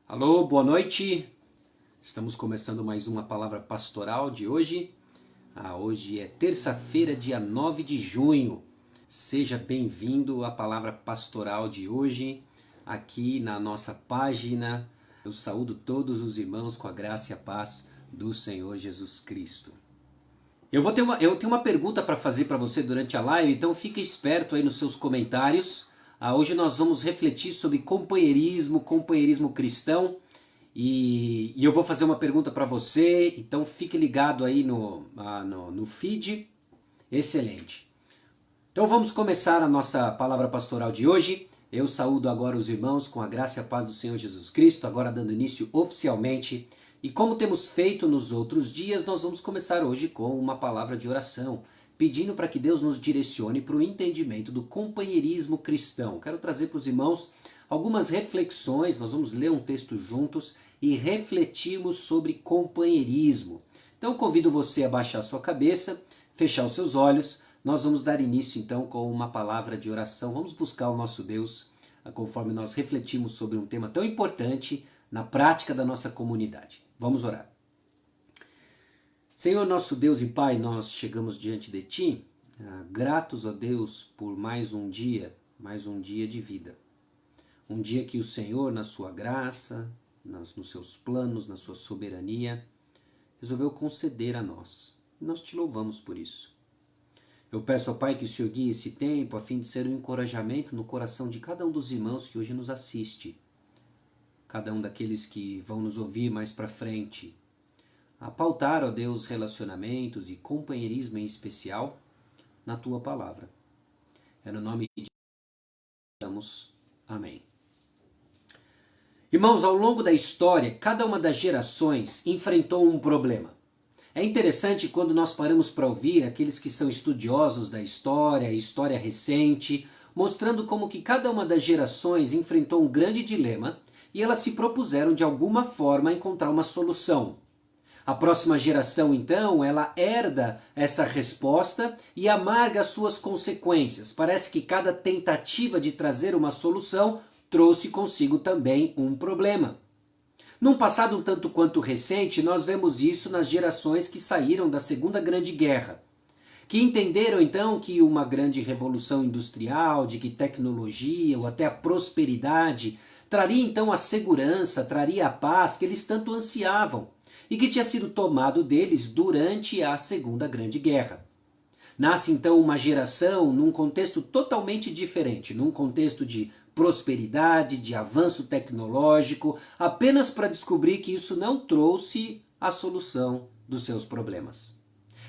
Alô, boa noite. Estamos começando mais uma palavra pastoral de hoje. Hoje é terça-feira, dia 9 de junho. Seja bem-vindo à palavra pastoral de hoje, aqui na nossa página. Eu saúdo todos os irmãos com a graça e a paz do Senhor Jesus Cristo. Eu tenho uma pergunta para fazer para você durante a live, então fique esperto aí nos seus comentários. Hoje nós vamos refletir sobre companheirismo cristão, e eu vou fazer uma pergunta para você, então fique ligado aí no feed. Excelente. Então vamos começar a nossa palavra pastoral de hoje. Eu saúdo agora os irmãos com a graça e a paz do Senhor Jesus Cristo, agora dando início oficialmente. E como temos feito nos outros dias, nós vamos começar hoje com uma palavra de oração, pedindo para que Deus nos direcione para o entendimento do companheirismo cristão. Quero trazer para os irmãos algumas reflexões, nós vamos ler um texto juntos e refletirmos sobre companheirismo. Então convido você a baixar sua cabeça, fechar os seus olhos. Nós vamos dar início então com uma palavra de oração. Vamos buscar o nosso Deus conforme nós refletimos sobre um tema tão importante na prática da nossa comunidade. Vamos orar. Senhor nosso Deus e Pai, nós chegamos diante de Ti, gratos a Deus por mais um dia de vida. Um dia que o Senhor, na sua graça, nos seus planos, na sua soberania, resolveu conceder a nós. E nós Te louvamos por isso. Eu peço ao Pai que o Senhor guie esse tempo a fim de ser um encorajamento no coração de cada um dos irmãos que hoje nos assiste, cada um daqueles que vão nos ouvir mais para frente, a pautar, ó Deus, relacionamentos e companheirismo em especial na Tua palavra. É no nome de Jesus. Amém. Irmãos, ao longo da história, cada uma das gerações enfrentou um problema. É interessante quando nós paramos para ouvir aqueles que são estudiosos da história recente, mostrando como que cada uma das gerações enfrentou um grande dilema e elas se propuseram de alguma forma encontrar uma solução. A próxima geração, então, ela herda essa resposta e amarga as suas consequências. Parece que cada tentativa de trazer uma solução trouxe consigo também um problema. Num passado um tanto quanto recente, nós vemos isso nas gerações que saíram da Segunda Grande Guerra, que entenderam então que uma grande revolução industrial, de que tecnologia ou até a prosperidade traria então a segurança, traria a paz que eles tanto ansiavam e que tinha sido tomado deles durante a Segunda Grande Guerra. Nasce então uma geração num contexto totalmente diferente, num contexto de prosperidade, de avanço tecnológico, apenas para descobrir que isso não trouxe a solução dos seus problemas.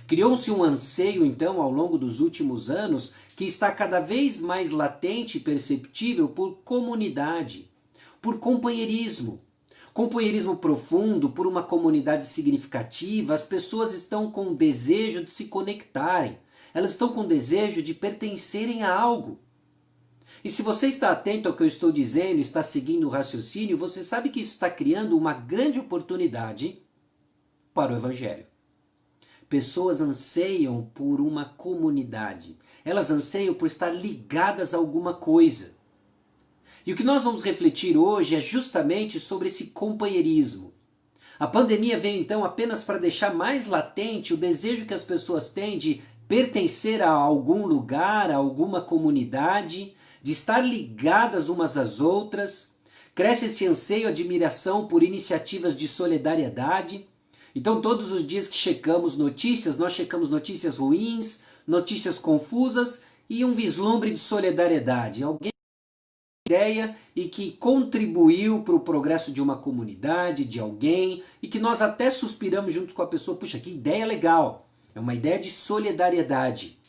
Criou-se um anseio, então, ao longo dos últimos anos, que está cada vez mais latente e perceptível por comunidade, por companheirismo. Companheirismo profundo, por uma comunidade significativa. As pessoas estão com desejo de se conectarem, elas estão com desejo de pertencerem a algo. E se você está atento ao que eu estou dizendo, está seguindo o raciocínio, você sabe que isso está criando uma grande oportunidade para o Evangelho. Pessoas anseiam por uma comunidade. Elas anseiam por estar ligadas a alguma coisa. E o que nós vamos refletir hoje é justamente sobre esse companheirismo. A pandemia veio então apenas para deixar mais latente o desejo que as pessoas têm de pertencer a algum lugar, a alguma comunidade, de estar ligadas umas às outras. Cresce esse anseio, admiração por iniciativas de solidariedade. Então todos os dias que checamos notícias, nós checamos notícias ruins, notícias confusas e um vislumbre de solidariedade. Alguém ideia e que contribuiu para o progresso de uma comunidade, de alguém, e que nós até suspiramos junto com a pessoa, puxa, que ideia legal, é uma ideia de solidariedade.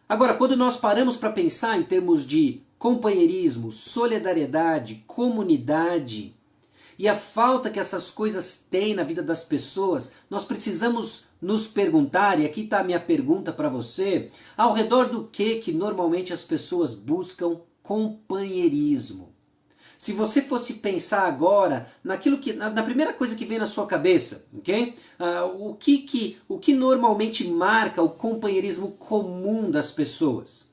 Agora, quando nós paramos para pensar em termos de companheirismo, solidariedade, comunidade, e a falta que essas coisas têm na vida das pessoas, nós precisamos nos perguntar, e aqui está a minha pergunta para você, ao redor do que normalmente as pessoas buscam companheirismo. Se você fosse pensar agora naquilo que na primeira coisa que vem na sua cabeça, ok? O que normalmente marca o companheirismo comum das pessoas?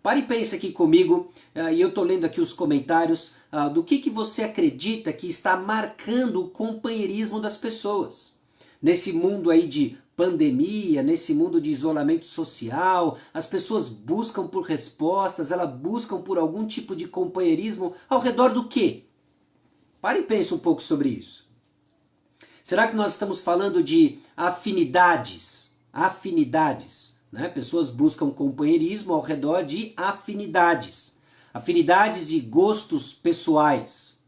Pare e pense aqui comigo, e eu estou lendo aqui os comentários, do que você acredita que está marcando o companheirismo das pessoas. Nesse mundo aí de pandemia, nesse mundo de isolamento social, as pessoas buscam por respostas, elas buscam por algum tipo de companheirismo ao redor do quê? Pare e pense um pouco sobre isso. Será que nós estamos falando de afinidades? Afinidades, né? Pessoas buscam companheirismo ao redor de afinidades. Afinidades e gostos pessoais.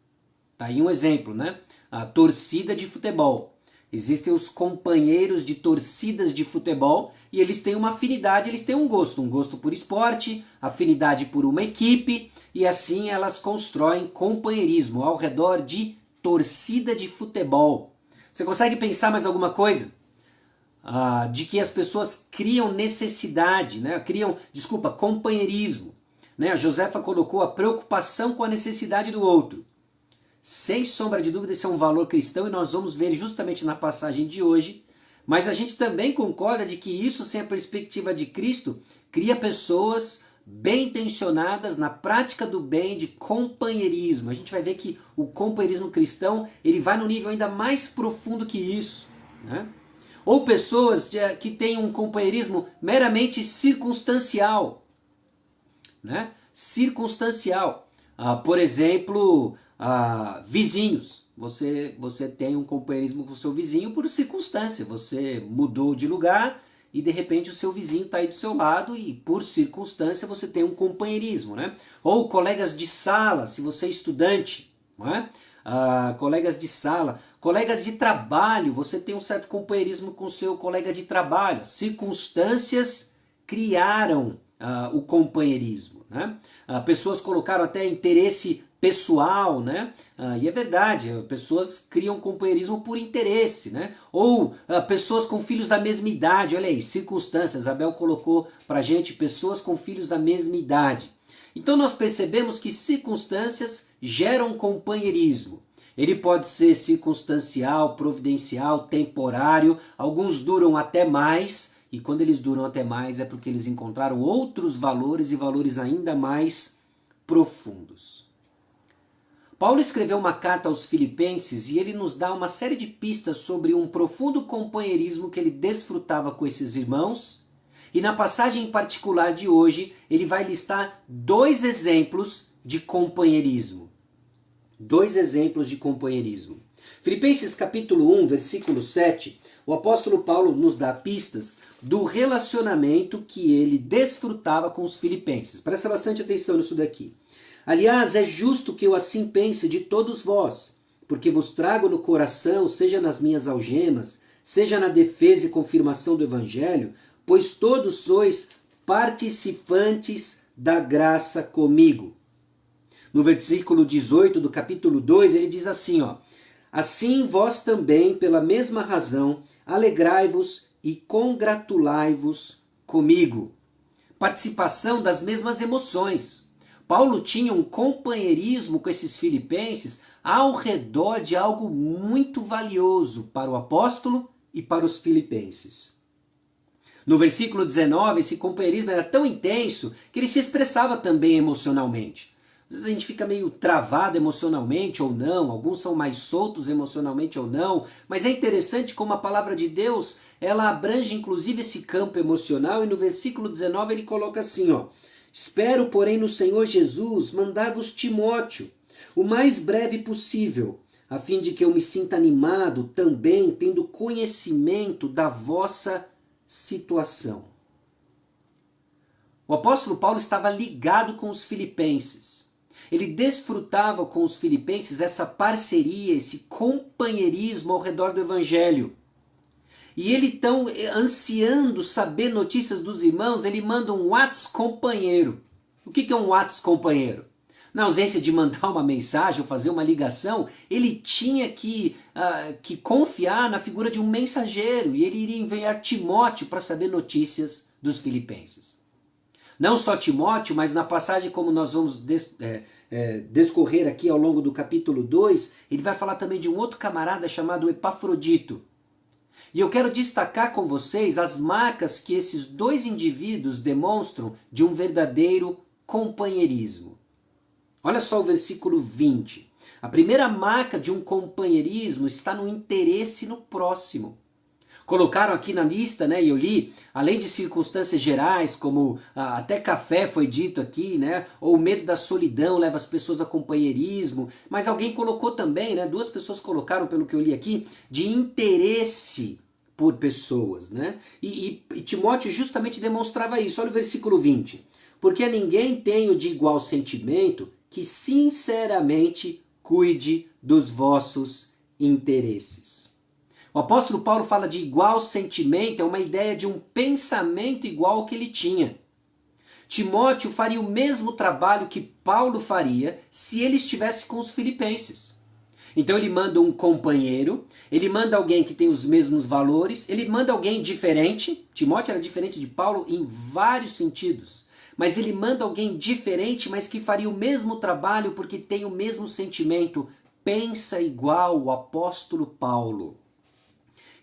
Tá aí um exemplo, né? A torcida de futebol. Existem os companheiros de torcidas de futebol e eles têm uma afinidade, eles têm um gosto por esporte, afinidade por uma equipe e assim elas constroem companheirismo ao redor de torcida de futebol. Você consegue pensar mais alguma coisa? De que as pessoas criam necessidade, né? Companheirismo. Né? A Josefa colocou a preocupação com a necessidade do outro. Sem sombra de dúvida, esse é um valor cristão e nós vamos ver justamente na passagem de hoje. Mas a gente também concorda de que isso, sem a perspectiva de Cristo, cria pessoas bem intencionadas na prática do bem, de companheirismo. A gente vai ver que o companheirismo cristão ele vai no nível ainda mais profundo que isso, né? Ou pessoas que têm um companheirismo meramente circunstancial, né? Circunstancial. Por exemplo, vizinhos. Você tem um companheirismo com o seu vizinho por circunstância. Você mudou de lugar e de repente o seu vizinho está aí do seu lado e por circunstância você tem um companheirismo, né? Ou colegas de sala, se você é estudante, não é? Colegas de sala, colegas de trabalho, você tem um certo companheirismo com o seu colega de trabalho. Circunstâncias criaram o companheirismo, né? Pessoas colocaram até interesse pessoal, né? E é verdade, pessoas criam companheirismo por interesse, né? Ou pessoas com filhos da mesma idade, olha aí, circunstâncias, Abel colocou pra gente pessoas com filhos da mesma idade. Então nós percebemos que circunstâncias geram companheirismo. Ele pode ser circunstancial, providencial, temporário, alguns duram até mais, e quando eles duram até mais é porque eles encontraram outros valores e valores ainda mais profundos. Paulo escreveu uma carta aos Filipenses e ele nos dá uma série de pistas sobre um profundo companheirismo que ele desfrutava com esses irmãos. E na passagem em particular de hoje, ele vai listar 2 exemplos de companheirismo. 2 exemplos de companheirismo. Filipenses capítulo 1, versículo 7, o apóstolo Paulo nos dá pistas do relacionamento que ele desfrutava com os filipenses. Presta bastante atenção nisso daqui. Aliás, é justo que eu assim pense de todos vós, porque vos trago no coração, seja nas minhas algemas, seja na defesa e confirmação do Evangelho, pois todos sois participantes da graça comigo. No versículo 18 do capítulo 2, ele diz assim, assim vós também, pela mesma razão, alegrai-vos e congratulai-vos comigo. Participação das mesmas emoções. Paulo tinha um companheirismo com esses filipenses ao redor de algo muito valioso para o apóstolo e para os filipenses. No versículo 19, esse companheirismo era tão intenso que ele se expressava também emocionalmente. Às vezes a gente fica meio travado emocionalmente ou não, alguns são mais soltos emocionalmente ou não, mas é interessante como a palavra de Deus, ela abrange inclusive esse campo emocional e no versículo 19 ele coloca assim, espero, porém, no Senhor Jesus mandar-vos Timóteo, o mais breve possível, a fim de que eu me sinta animado também, tendo conhecimento da vossa situação. O apóstolo Paulo estava ligado com os filipenses. Ele desfrutava com os filipenses essa parceria, esse companheirismo ao redor do evangelho. E ele tão ansiando saber notícias dos irmãos, ele manda um WhatsApp companheiro. O que é um WhatsApp companheiro? Na ausência de mandar uma mensagem ou fazer uma ligação, ele tinha que confiar na figura de um mensageiro e ele iria enviar Timóteo para saber notícias dos filipenses. Não só Timóteo, mas na passagem como nós vamos descorrer aqui ao longo do capítulo 2, ele vai falar também de um outro camarada chamado Epafrodito. E eu quero destacar com vocês as marcas que esses 2 indivíduos demonstram de um verdadeiro companheirismo? Olha só o versículo 20. A primeira marca de um companheirismo está no interesse no próximo. Colocaram aqui na lista, né, e eu li, além de circunstâncias gerais, como até café foi dito aqui, né, ou o medo da solidão leva as pessoas a companheirismo, mas alguém colocou também, né, duas pessoas colocaram, pelo que eu li aqui, de interesse por pessoas, né, e Timóteo justamente demonstrava isso. Olha o versículo 20. Porque a ninguém tenho de igual sentimento que sinceramente cuide dos vossos interesses. O apóstolo Paulo fala de igual sentimento, é uma ideia de um pensamento igual ao que ele tinha. Timóteo faria o mesmo trabalho que Paulo faria se ele estivesse com os filipenses. Então ele manda um companheiro, ele manda alguém que tem os mesmos valores, ele manda alguém diferente. Timóteo era diferente de Paulo em vários sentidos. Mas ele manda alguém diferente, mas que faria o mesmo trabalho porque tem o mesmo sentimento. Pensa igual o apóstolo Paulo.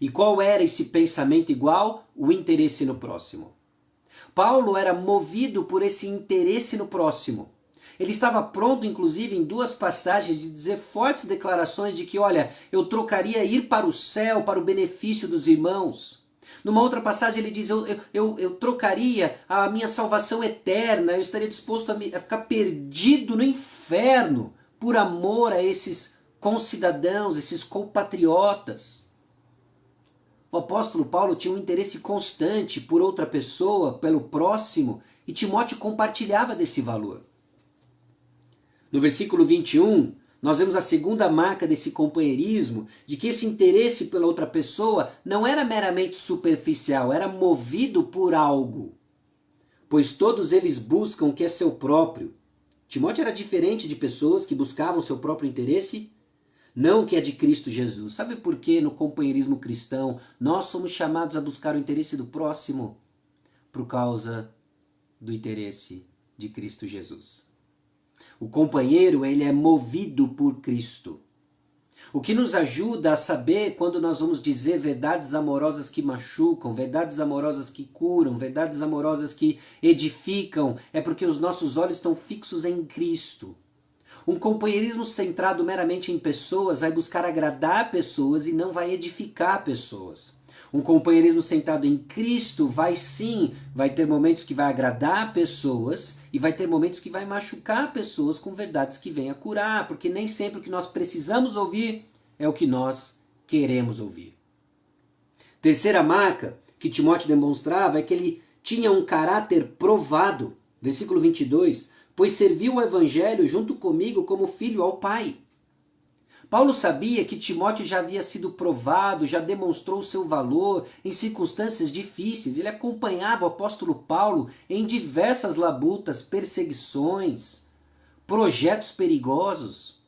E qual era esse pensamento igual? O interesse no próximo. Paulo era movido por esse interesse no próximo. Ele estava pronto, inclusive, em duas passagens, de dizer fortes declarações de que, olha, eu trocaria ir para o céu para o benefício dos irmãos. Numa outra passagem ele diz, eu trocaria a minha salvação eterna, eu estaria disposto a ficar perdido no inferno por amor a esses concidadãos, esses compatriotas. O apóstolo Paulo tinha um interesse constante por outra pessoa, pelo próximo, e Timóteo compartilhava desse valor. No versículo 21, nós vemos a segunda marca desse companheirismo, de que esse interesse pela outra pessoa não era meramente superficial, era movido por algo. Pois todos eles buscam o que é seu próprio. Timóteo era diferente de pessoas que buscavam seu próprio interesse, não o que é de Cristo Jesus. Sabe por que no companheirismo cristão nós somos chamados a buscar o interesse do próximo? Por causa do interesse de Cristo Jesus. O companheiro, ele é movido por Cristo. O que nos ajuda a saber quando nós vamos dizer verdades amorosas que machucam, verdades amorosas que curam, verdades amorosas que edificam, é porque os nossos olhos estão fixos em Cristo. Um companheirismo centrado meramente em pessoas vai buscar agradar pessoas e não vai edificar pessoas. Um companheirismo centrado em Cristo vai ter momentos que vai agradar pessoas e vai ter momentos que vai machucar pessoas com verdades que vêm a curar, porque nem sempre o que nós precisamos ouvir é o que nós queremos ouvir. Terceira marca que Timóteo demonstrava é que ele tinha um caráter provado. Versículo 22, pois serviu o evangelho junto comigo como filho ao Pai. Paulo sabia que Timóteo já havia sido provado, já demonstrou o seu valor em circunstâncias difíceis. Ele acompanhava o apóstolo Paulo em diversas labutas, perseguições, projetos perigosos.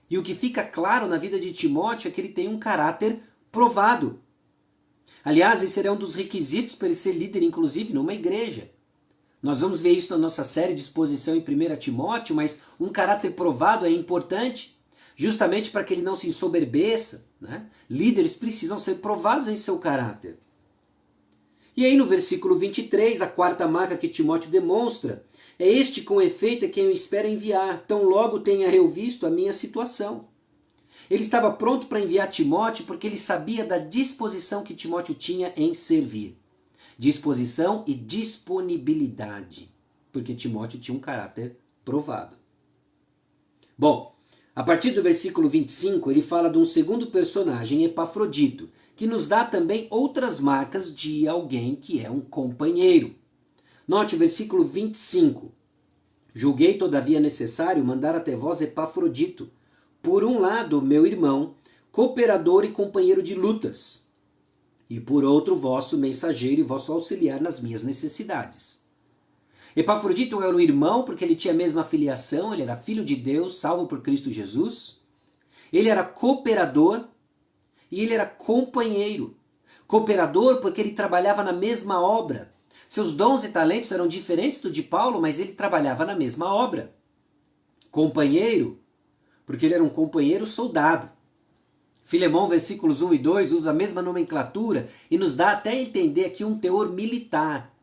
E o que fica claro na vida de Timóteo é que ele tem um caráter provado. Aliás, esse era um dos requisitos para ele ser líder, inclusive, numa igreja. Nós vamos ver isso na nossa série de exposição em 1 Timóteo, mas um caráter provado é importante. Justamente para que ele não se ensoberbeça, né? Líderes precisam ser provados em seu caráter. E aí no versículo 23, a quarta marca que Timóteo demonstra, é este com efeito é quem eu espero enviar, tão logo tenha eu visto a minha situação. Ele estava pronto para enviar Timóteo porque ele sabia da disposição que Timóteo tinha em servir. Disposição e disponibilidade, porque Timóteo tinha um caráter provado. Bom, a partir do versículo 25, ele fala de um segundo personagem, Epafrodito, que nos dá também outras marcas de alguém que é um companheiro. Note o versículo 25. Julguei, todavia, necessário mandar até vós Epafrodito, por um lado, meu irmão, cooperador e companheiro de lutas, e por outro, vosso mensageiro e vosso auxiliar nas minhas necessidades. Epafrodito era um irmão porque ele tinha a mesma filiação, ele era filho de Deus, salvo por Cristo Jesus. Ele era cooperador e ele era companheiro. Cooperador porque ele trabalhava na mesma obra. Seus dons e talentos eram diferentes do de Paulo, mas ele trabalhava na mesma obra. Companheiro porque ele era um companheiro soldado. Filemão, versículos 1 e 2, usa a mesma nomenclatura e nos dá até a entender aqui um teor militar.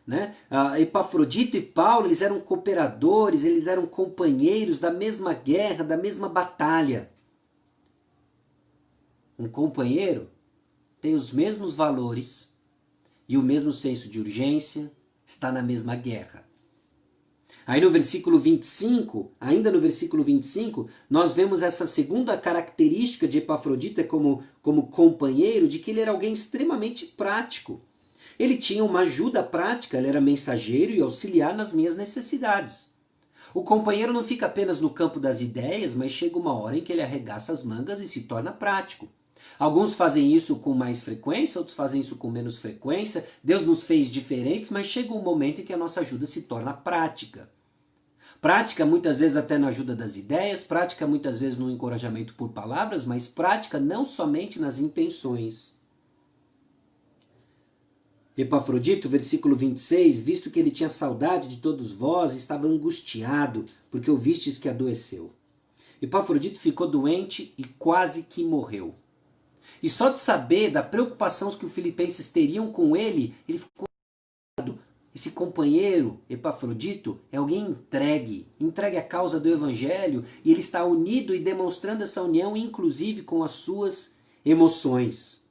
né? Epafrodito e Paulo, eles eram cooperadores, eles eram companheiros da mesma guerra, da mesma batalha. Um companheiro tem os mesmos valores e o mesmo senso de urgência, está na mesma guerra. Aí no versículo 25, ainda no versículo 25, nós vemos essa segunda característica de Epafrodito como companheiro, de que ele era alguém extremamente prático. Ele tinha uma ajuda prática, ele era mensageiro e auxiliar nas minhas necessidades. O companheiro não fica apenas no campo das ideias, mas chega uma hora em que ele arregaça as mangas e se torna prático. Alguns fazem isso com mais frequência, outros fazem isso com menos frequência. Deus nos fez diferentes, mas chega um momento em que a nossa ajuda se torna prática. Prática muitas vezes até na ajuda das ideias, prática muitas vezes no encorajamento por palavras, mas prática não somente nas intenções. Epafrodito, versículo 26, visto que ele tinha saudade de todos vós, estava angustiado, porque ouvistes que adoeceu. Epafrodito ficou doente e quase que morreu. E só de saber da preocupação que os filipenses teriam com ele, ele ficou preocupado. Esse companheiro, Epafrodito, é alguém entregue à causa do evangelho, e ele está unido e demonstrando essa união, inclusive com as suas emoções.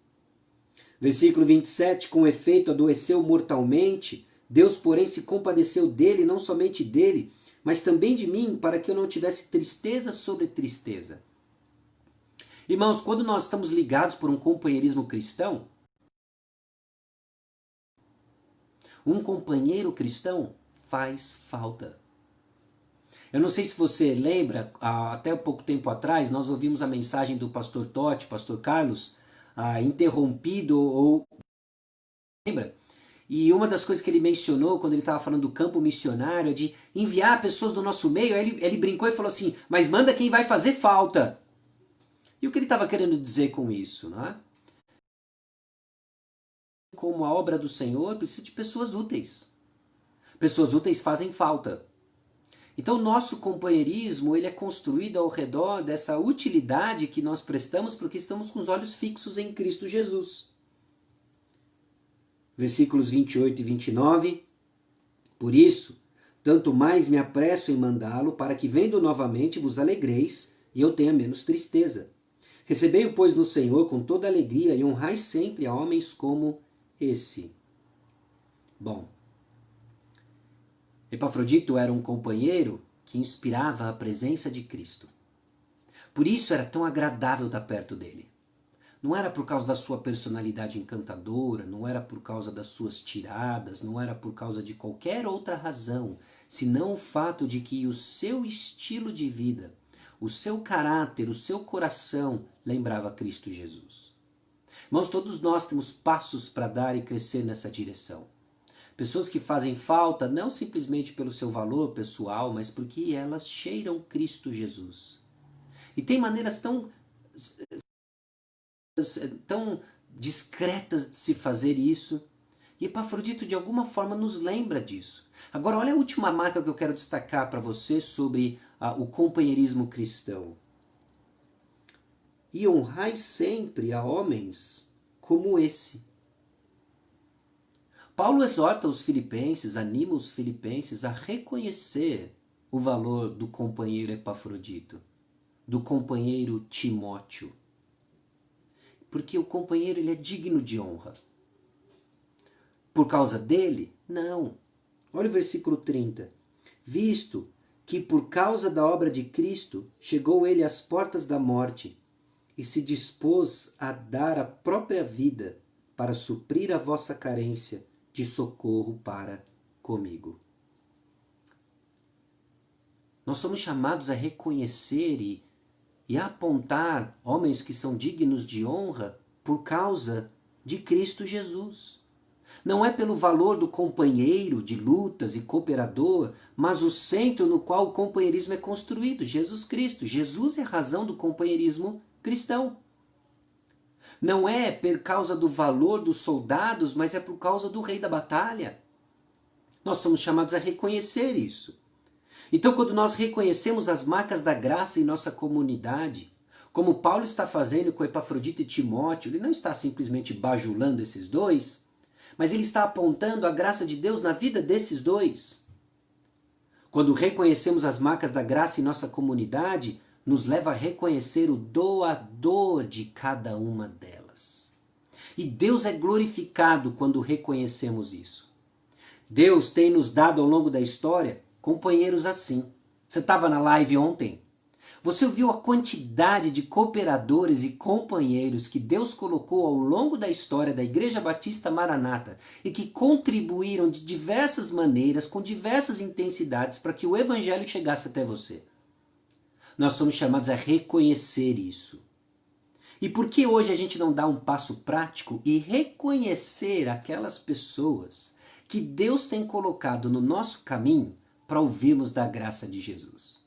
Versículo 27, com efeito adoeceu mortalmente, Deus, porém, se compadeceu dele, não somente dele, mas também de mim, para que eu não tivesse tristeza sobre tristeza. Irmãos, quando nós estamos ligados por um companheirismo cristão, um companheiro cristão faz falta. Eu não sei se você lembra, até pouco tempo atrás, nós ouvimos a mensagem do pastor Totti, pastor Carlos, interrompido ou... Lembra? E uma das coisas que ele mencionou quando ele estava falando do campo missionário é de enviar pessoas do nosso meio. Aí ele brincou e falou assim, mas manda quem vai fazer falta. E o que ele estava querendo dizer com isso, não é? Como a obra do Senhor precisa de pessoas úteis. Pessoas úteis fazem falta. Então o nosso companheirismo ele é construído ao redor dessa utilidade que nós prestamos porque estamos com os olhos fixos em Cristo Jesus. Versículos 28 e 29. Por isso, tanto mais me apresso em mandá-lo, para que vendo novamente vos alegreis e eu tenha menos tristeza. Recebei-o, pois, no Senhor com toda alegria e honrai sempre a homens como esse. Bom, Epafrodito era um companheiro que inspirava a presença de Cristo. Por isso era tão agradável estar perto dele. Não era por causa da sua personalidade encantadora, não era por causa das suas tiradas, não era por causa de qualquer outra razão, senão o fato de que o seu estilo de vida, o seu caráter, o seu coração lembrava Cristo Jesus. Irmãos, todos nós temos passos para dar e crescer nessa direção. Pessoas que fazem falta não simplesmente pelo seu valor pessoal, mas porque elas cheiram Cristo Jesus. E tem maneiras tão discretas de se fazer isso. E Epafrodito de alguma forma nos lembra disso. Agora olha a última marca que eu quero destacar para você sobre o companheirismo cristão. E honrai sempre a homens como esse. Paulo exorta os filipenses, anima os filipenses a reconhecer o valor do companheiro Epafrodito, do companheiro Timóteo. Porque o companheiro ele é digno de honra. Por causa dele? Não. Olha o versículo 30. Visto que por causa da obra de Cristo chegou ele às portas da morte e se dispôs a dar a própria vida para suprir a vossa carência de socorro para comigo. Nós somos chamados a reconhecer e apontar homens que são dignos de honra por causa de Cristo Jesus. Não é pelo valor do companheiro de lutas e cooperador, mas o centro no qual o companheirismo é construído, Jesus Cristo. Jesus é a razão do companheirismo cristão. Não é por causa do valor dos soldados, mas é por causa do rei da batalha. Nós somos chamados a reconhecer isso. Então, quando nós reconhecemos as marcas da graça em nossa comunidade, como Paulo está fazendo com Epafrodito e Timóteo, ele não está simplesmente bajulando esses dois, mas ele está apontando a graça de Deus na vida desses dois. Quando reconhecemos as marcas da graça em nossa comunidade, nos leva a reconhecer o doador de cada uma delas. E Deus é glorificado quando reconhecemos isso. Deus tem nos dado ao longo da história companheiros assim. Você estava na live ontem? Você ouviu a quantidade de cooperadores e companheiros que Deus colocou ao longo da história da Igreja Batista Maranata e que contribuíram de diversas maneiras, com diversas intensidades, para que o Evangelho chegasse até você. Nós somos chamados a reconhecer isso. E por que hoje a gente não dá um passo prático e reconhecer aquelas pessoas que Deus tem colocado no nosso caminho para ouvirmos da graça de Jesus?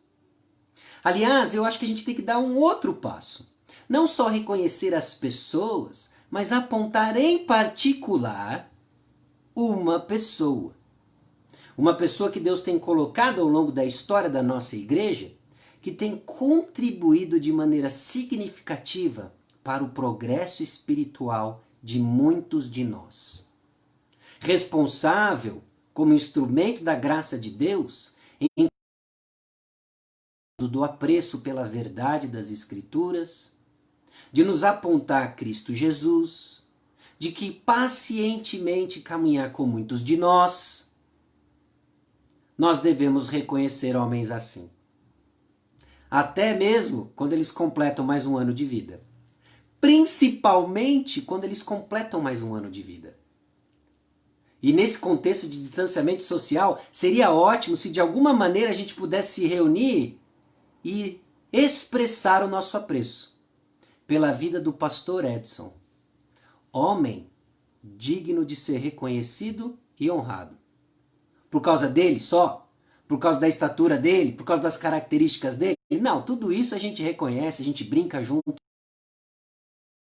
Aliás, eu acho que a gente tem que dar um outro passo. Não só reconhecer as pessoas, mas apontar em particular uma pessoa. Uma pessoa que Deus tem colocado ao longo da história da nossa igreja, que tem contribuído de maneira significativa para o progresso espiritual de muitos de nós. Responsável como instrumento da graça de Deus em do apreço pela verdade das Escrituras, de nos apontar a Cristo Jesus, de que pacientemente caminhar com muitos de nós devemos reconhecer homens assim. Até mesmo quando eles completam mais um ano de vida. Principalmente quando eles completam mais um ano de vida. E nesse contexto de distanciamento social, seria ótimo se de alguma maneira a gente pudesse se reunir e expressar o nosso apreço pela vida do pastor Edson, homem digno de ser reconhecido e honrado. Por causa dele só? Por causa da estatura dele? Por causa das características dele? Não, tudo isso a gente reconhece, a gente brinca junto.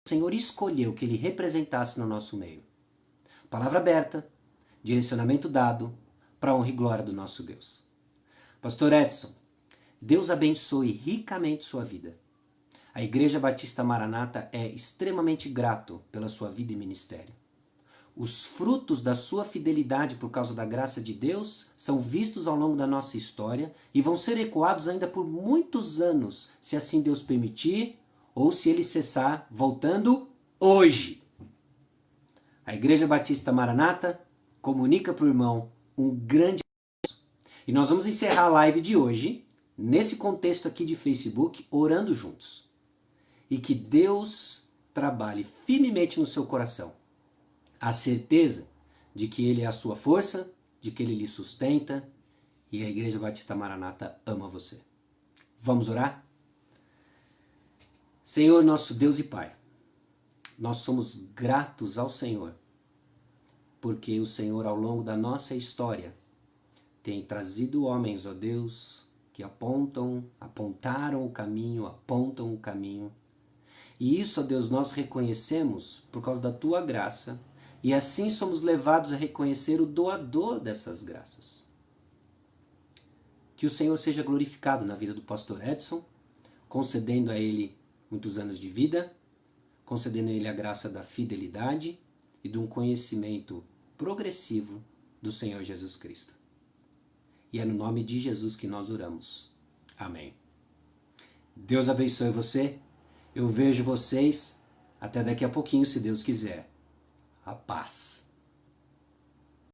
O Senhor escolheu que ele representasse no nosso meio. Palavra aberta, direcionamento dado, para a honra e glória do nosso Deus. Pastor Edson, Deus abençoe ricamente sua vida. A Igreja Batista Maranata é extremamente grato pela sua vida e ministério. Os frutos da sua fidelidade por causa da graça de Deus são vistos ao longo da nossa história e vão ser ecoados ainda por muitos anos, se assim Deus permitir ou se ele cessar voltando hoje. A Igreja Batista Maranata comunica para o irmão um grande abraço. E nós vamos encerrar a live de hoje nesse contexto aqui de Facebook, orando juntos. E que Deus trabalhe firmemente no seu coração. A certeza de que Ele é a sua força, de que Ele lhe sustenta e a Igreja Batista Maranata ama você. Vamos orar? Senhor, nosso Deus e Pai, nós somos gratos ao Senhor, porque o Senhor, ao longo da nossa história, tem trazido homens, ó Deus, que apontaram o caminho, apontam o caminho. E isso, ó Deus, nós reconhecemos por causa da Tua graça, e assim somos levados a reconhecer o doador dessas graças. Que o Senhor seja glorificado na vida do pastor Edson, concedendo a ele muitos anos de vida, concedendo a ele a graça da fidelidade e de um conhecimento progressivo do Senhor Jesus Cristo. E é no nome de Jesus que nós oramos. Amém. Deus abençoe você. Eu vejo vocês até daqui a pouquinho, se Deus quiser. A paz.